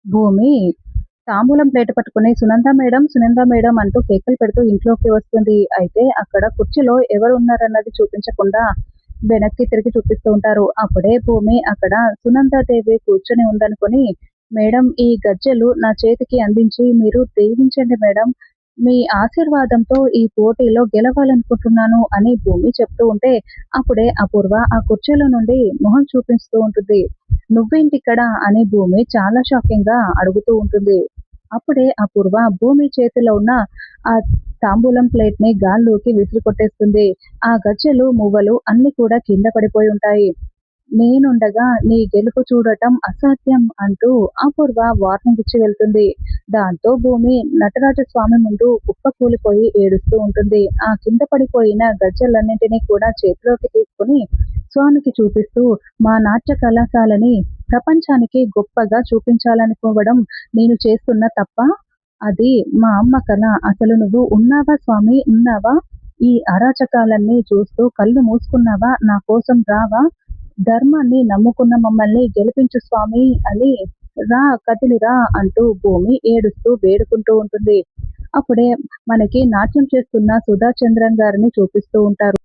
భూమి తాంబూలం ప్లేట్ పట్టుకొని సునంద మేడం, సునంద మేడం అంటూ కేకలు పెడుతూ ఇంట్లోకి వస్తుంది. అయితే అక్కడ కుర్చీలో ఎవరు ఉన్నారన్నది చూపించకుండా వెనక్కి తిరిగి చూపిస్తూ ఉంటారు. అప్పుడే భూమి అక్కడ సునందాదేవి కూర్చొని ఉందనుకొని, మేడం ఈ గజ్జెలు నా చేతికి అందించి మీరు దీవించండి మేడం. మీ ఆశీర్వాదంతో ఈ పోటీలో గెలవాలనుకుంటున్నాను అని భూమి చెప్తూ ఉంటే, అప్పుడే అపూర్వ ఆ కుర్చీలో నుండి మొహం చూపిస్తూ ఉంటుంది. నువ్వేంటిక్కడ అని భూమి చాలా షాకింగ్‌గా అడుగుతూ ఉంటుంది. అప్పుడే అపూర్వ భూమి చేతిలో ఉన్న ఆ తాంబూలం ప్లేట్‌ని గాల్లోకి విసిరి కొట్టేస్తుంది. ఆ గజ్జెలు, మువ్వలు అన్నీ కూడా కింద పడిపోయి ఉంటాయి. నేనుండగా నీ గెలుపు చూడటం అసాధ్యం అంటూ అపూర్వ వార్నింగ్ ఇచ్చి వెళ్తుంది. దాంతో భూమి నటరాజస్వామి ముందు కుప్పకూలిపోయి ఏడుస్తూ ఉంటుంది. ఆ కింద పడిపోయిన గజ్జెలన్నింటినీ కూడా చేతిలోకి తీసుకొని స్వామికి చూపిస్తూ, మా నాట్య కళాశాలని ప్రపంచానికి గొప్పగా చూపించాలనుకోవడం నేను చేస్తున్న తప్పా? అది మా అమ్మ కల. అసలు నువ్వు ఉన్నావా స్వామి? ఉన్నావా? ఈ అరాచకాలన్నీ చూస్తూ కళ్ళు మూసుకున్నావా? నా కోసం రావా? ధర్మాన్ని నమ్ముకున్న మమ్మల్ని గెలిపించు స్వామి అని రా, కదిలిరా అంటూ భూమి ఏడుస్తూ వేడుకుంటూ ఉంటుంది. అప్పుడే మనకి నాట్యం చేస్తున్న సుధా చంద్రన్ గారిని చూపిస్తూ ఉంటారు.